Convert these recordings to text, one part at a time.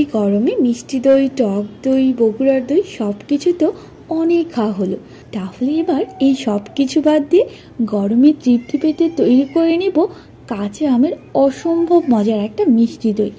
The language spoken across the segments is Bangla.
এই গরমে মিষ্টি দই, টক দই, বগুড়ার দই সবকিছু তো অনেক খাওয়া হলো। তাহলে এবার এই সব কিছু বাদ দিয়ে গরমে তৃপ্তি পেতে তৈরি করে নেব কাঁচা আমের অসম্ভব মজার একটা মিষ্টি দই।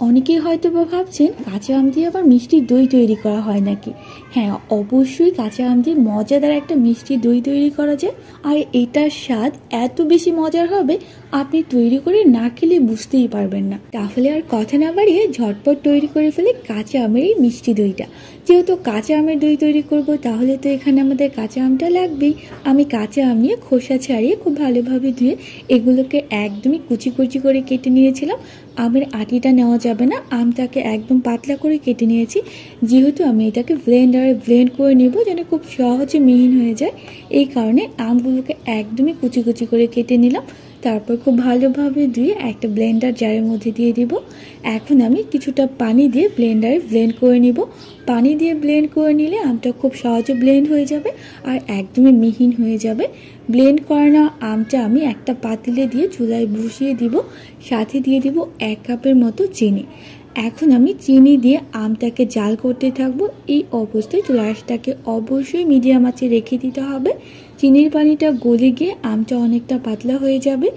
অনেকেই হয়তো বা ভাবছেন কাঁচা আম দিয়ে আবার মিষ্টি দই তৈরি করা হয় নাকি। হ্যাঁ, অবশ্যই কাঁচা আম দিয়ে মজাদার একটা মিষ্টি দই তৈরি করা যায়। আর এটার স্বাদ এত বেশি মজার হবে, আপনি তৈরি করে না খেলে বুঝতেই পারবেন না। তাহলে আর কথা না বাড়িয়ে ঝটপট তৈরি করে ফেলে কাঁচা আমের এই মিষ্টি দইটা। যেহেতু কাঁচা আমের দই তৈরি করব, তাহলে তো এখানে আমাদের কাঁচা আমটা লাগবেই। আমি কাঁচা আম নিয়ে খোসা ছাড়িয়ে খুব ভালোভাবে ধুয়ে এগুলোকে একদমই কুচি কুচি করে কেটে নিয়েছিলাম। আমের আটিটা নেওয়া যাবে না, আমটাকে একদম পাতলা করে কেটে নিয়েছি। যেহেতু আমি এটাকে ব্লেন্ডারে ব্লেন্ড করে নেব যেন খুব সহজে মিহিন হয়ে যায়, এই কারণে আমগুলোকে একদমই কুচি কুচি করে কেটে নিলাম। তারপর খুব ভালোভাবে ধুয়ে একটা ব্লেন্ডার জারের মধ্যে দিয়ে দিব। এখন আমি কিছুটা পানি দিয়ে ব্লেন্ডারে ব্লেন্ড করে নিব। পানি দিয়ে ব্লেন্ড করে নিলে আমটা খুব সহজে ব্লেন্ড হয়ে যাবে আর একদমই মিহিন হয়ে যাবে। ব্লেন্ড করানো আমটা আমি একটা পাতিলে দিয়ে চুলায় বসিয়ে দিব। সাথে দিয়ে দিব 1 কাপের মতো চিনি। এখন আমি চিনি দিয়ে আমটাকে জাল করতে থাকবো। এই অবস্থায় চুলাটাকে অবশ্যই মিডিয়াম আঁচে রেখে দিতে হবে। চিনির পানিটা গলে গিয়ে আমটা অনেকটা পাতলা হয়ে যাবে।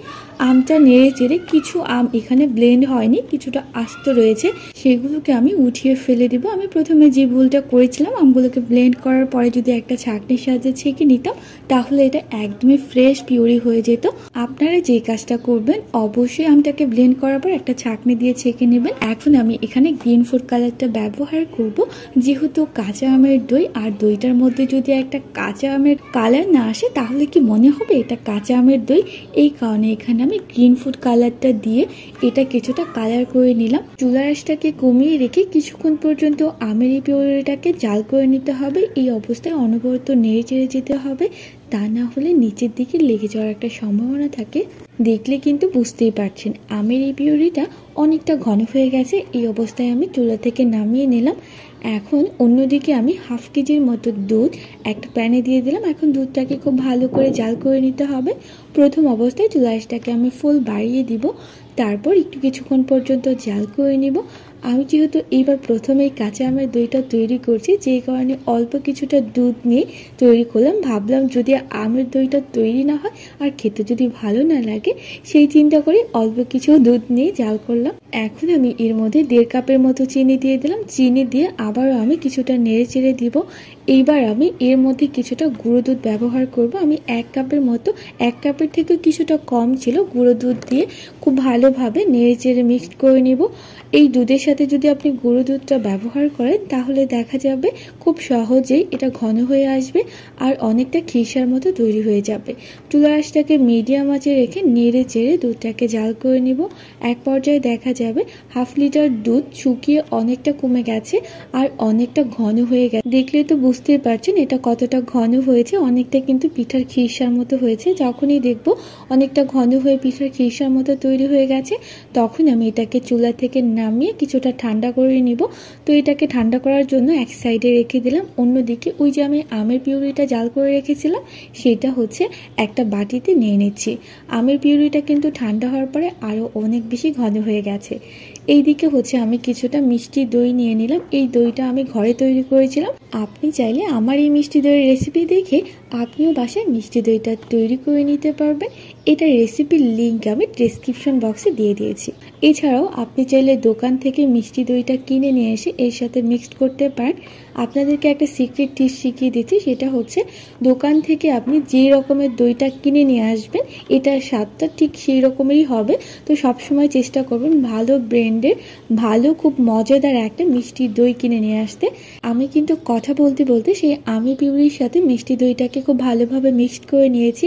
আমটা নেড়ে চেড়ে, কিছু আম এখানে ব্লেন্ড হয়নি, কিছুটা আস্ত রয়েছে, সেগুলোকে আমি উঠিয়ে ফেলে দেব। আমি প্রথমে যে ভুলটা করেছিলাম, আমগুলোকে ব্লেন্ড করার পরে যদি একটা ছাঁকনির সাহায্যে ছেঁকে নিতাম, তাহলে এটা একদমই ফ্রেশ পিউরি হয়ে যেত। আপনারা যে কাজটা করবেন, অবশ্যই আমটাকে ব্লেন্ড করার পর একটা ছাঁকনি দিয়ে ছেঁকে নেবেন। এখন আমি এখানে গ্রিন ফুড কালারটা ব্যবহার করব। যেহেতু কাঁচা আমের দই, আর দইটার মধ্যে যদি একটা কাঁচা আমের কালার না আসে, তাহলে কি মনে হবে এটা কাঁচা আমের দই? এই কারণে এখানে আমি গ্রিন ফুড কালারটা দিয়ে এটা কিছুটা কালার করে নিলাম। চুলা আঁচটাকে কমিয়ে রেখে কিছুক্ষণ পর্যন্ত আমের এই পিউরিটাকে জাল করে নিতে হবে। এই অবস্থায় অনবরত নেড়ে চেড়ে যেতে হবে, তা না হলে নিচের দিকে লেগে যাওয়ার একটা সম্ভাবনা থাকে। দেখলে কিন্তু বুঝতেই পারছেন আমের এই পিউরিটা অনেকটা ঘন হয়ে গেছে। এই অবস্থায় আমি চুলা থেকে নামিয়ে নিলাম। এখন অন্যদিকে আমি 1/2 কেজির মতো দুধ একটা প্যানে দিয়ে দিলাম। এখন দুধটাকে খুব ভালো করে জাল করে নিতে হবে। প্রথম অবস্থায় চুলা আঁচটাকে আমি ফুল বাড়িয়ে দিব, তারপর একটু কিছুক্ষণ পর্যন্ত জাল করে নিব। আমি যেহেতু এইবার প্রথমেই কাঁচা আমের দইটা তৈরি করছি, যেই কারণে অল্প কিছুটা দুধ নিয়ে তৈরি করলাম। ভাবলাম যদি আমের দইটা তৈরি না হয় আর খেতে যদি ভালো না লাগে, সেই চিন্তা করে অল্প কিছু দুধ নিয়ে জাল করলাম। এখন আমি এর মধ্যে 1.5 কাপের মতো চিনি দিয়ে দিলাম। চিনি দিয়ে আবারও আমি কিছুটা নেড়ে চেড়ে দিব। এইবার আমি এর মধ্যে কিছুটা গুঁড়ো দুধ ব্যবহার করব। আমি 1 কাপের মতো, 1 কাপের থেকে কিছুটা কম ছিল, গুঁড়ো দুধ দিয়ে খুব ভালোভাবে নেড়ে চেড়ে মিক্সড করে নিব। এই দুধের সাথে যদি আপনি গুঁড়ো দুধটা ব্যবহার করেন, তাহলে দেখা যাবে খুব সহজেই এটা ঘন হয়ে আসবে আর অনেকটা খিসার মতো তৈরি হয়ে যাবে। চুলা আঁচটাকে মিডিয়াম আঁচে রেখে নেড়ে চেড়ে দুধটাকে জাল করে নিব। এক পর্যায়ে দেখা যাবে 1/2 লিটার দুধ শুকিয়ে অনেকটা কমে গেছে আর অনেকটা ঘন হয়ে গেছে। দেখলে তো বুঝতেই পারছেন এটা কতটা ঘন হয়েছে, অনেকটা কিন্তু পিঠার খিসার মতো হয়েছে। যখনই দেখবো অনেকটা ঘন হয়ে পিঠার খিসার মতো তৈরি হয়ে গেছে, তখন আমি এটাকে চুলা থেকে নামিয়ে কিছুটা ঠান্ডা করে নিব। তো এটাকে ঠান্ডা করার জন্য এক সাইডে রেখে দিলাম। অন্যদিকে ওই যে আমি আমের পিউরিটা জাল করে রেখেছিলাম, সেটা হচ্ছে একটা বাটিতে নিয়ে নিচ্ছি। আমের পিউরিটা কিন্তু ঠান্ডা হওয়ার পরে আরও অনেক বেশি ঘন হয়ে গেছে। এইদিকে হচ্ছে আমি কিছুটা মিষ্টি দই নিয়ে নিলাম। এই দইটা আমি ঘরে তৈরি করেছিলাম। আপনি চাইলে আমার এই মিষ্টি দইয়ের রেসিপি দেখে আপনিও বাসায় মিষ্টি দইটা তৈরি করে নিতে পারবেন। এটার রেসিপির লিঙ্ক আমি ডেসক্রিপশন বক্সে দিয়ে দিয়েছি। এছাড়াও আপনি চাইলে দোকান থেকে মিষ্টি দইটা কিনে নিয়ে এসে এর সাথে মিক্সড করতে পারেন। আপনাদেরকে একটা সিক্রেট টিপস শিখিয়ে দিচ্ছি, সেটা হচ্ছে দোকান থেকে আপনি যে রকমের দইটা কিনে নিয়ে আসবেন, এটার স্বাদটা ঠিক সেই রকমেরই হবে। তো সবসময় চেষ্টা করবেন ভালো ব্র্যান্ডের, ভালো খুব মজাদার একটা মিষ্টি দই কিনে নিয়ে আসতে। আমি কিন্তু কথা বলতে বলতে সেই আমের পিউরির সাথে মিষ্টি দইটাকে খুব ভালোভাবে মিক্সড করে নিয়েছি।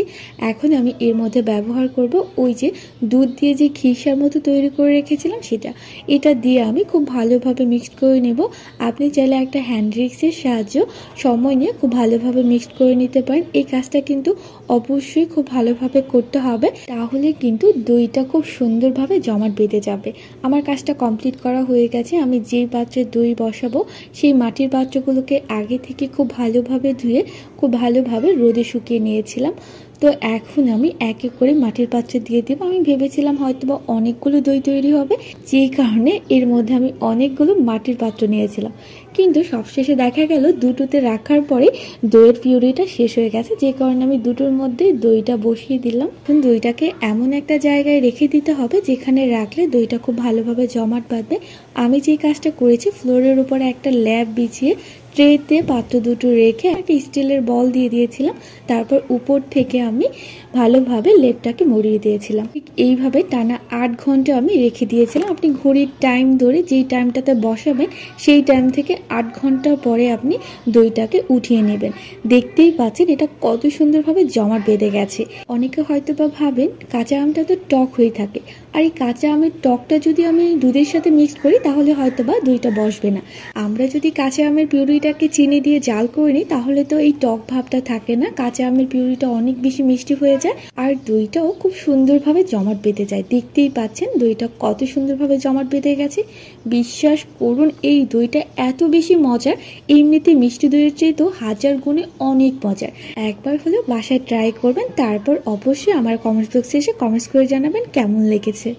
এখন আমি এর মধ্যে ব্যবহার করব ওই যে দুধ দিয়ে যে খিসার মতো তৈরি করে রেখেছিলাম সেটা। এটা দিয়ে আমি খুব ভালোভাবে মিক্সড করে নেব। আপনি চাইলে একটা হ্যান্ড রিক্সের সাহায্য সময় নিয়ে খুব ভালোভাবে মিক্সড করে নিতে পারেন। এই কাজটা কিন্তু অবশ্যই খুব ভালোভাবে করতে হবে, তাহলে কিন্তু দইটা খুব সুন্দরভাবে জমাট বেঁধে যাবে। আমার কাজটা কমপ্লিট করা হয়ে গেছে। আমি যেই পাত্রে দই বসাবো, সেই মাটির পাত্রগুলোকে আগে থেকে খুব ভালোভাবে ধুয়ে খুব ভালোভাবে রোদে শুকিয়ে নিয়েছিলাম। তো এখন আমি এক এক করে মাটির পাত্রে দিয়ে দেবো। আমি ভেবেছিলাম হয়তো বা অনেকগুলো দই তৈরি হবে, যেই কারণে এর মধ্যে আমি অনেকগুলো মাটির পাত্র নিয়েছিলাম। কিন্তু সবশেষে দেখা গেল দুটোতে রাখার পরে দইয়ের পিউরিটা শেষ হয়ে গেছে, যে কারণে আমি দুটোর মধ্যে দইটা বসিয়ে দিলাম। এখন দইটাকে এমন একটা জায়গায় রেখে দিতে হবে যেখানে রাখলে দইটা খুব ভালোভাবে জমাট বাঁধবে। আমি যে কাজটা করেছি, ফ্লোরের উপরে একটা ল্যাপ বিছিয়ে ট্রেতে পাত্র দুটো রেখে একটা স্টিলের বল দিয়ে দিয়েছিলাম। তারপর উপর থেকে আমি ভালোভাবে লেপটাকে মুড়িয়ে দিয়েছিলাম। ঠিক এইভাবে টানা 8 ঘন্টা আমি রেখে দিয়েছিলাম। আপনি ঘড়ির টাইম ধরে যেই টাইমটাতে বসাবেন সেই টাইম থেকে 8 ঘন্টা পরে আপনি দইটাকে উঠিয়ে নেবেন। দেখতেই পাচ্ছেন এটা কত সুন্দরভাবে জমাট বেঁধে গেছে। অনেকে হয়তো বা ভাবেন কাঁচা আমটা তো টক হয়ে থাকে, আর এই কাঁচা আমের টকটা যদি আমি দুধের সাথে মিক্স করি তাহলে হয়তো বা দইটা বসবে না। আমরা যদি কাঁচা আমের পিউরিটাকে চিনি দিয়ে জাল করে নিই তাহলে তো এই টক ভাবটা থাকে না। কাঁচা আমের পিউরিটা অনেক বেশি মিষ্টি হয়ে যায় আর দইটাও খুব সুন্দরভাবে জমাট বেঁধে যায়। দেখতেই পাচ্ছেন দইটা কত সুন্দরভাবে জমাট বেঁধে গেছে। বিশ্বাস করুন এই দইটা এত বেশি মজার, এমনিতে মিষ্টি দইয়ের চেয়ে তো 1000 গুণে অনেক মজার। একবার হলেও বাসায় ট্রাই করবেন, তারপর অবশ্যই আমার কমেন্ট বক্সে এসে কমেন্টস করে জানাবেন কেমন লেগেছে।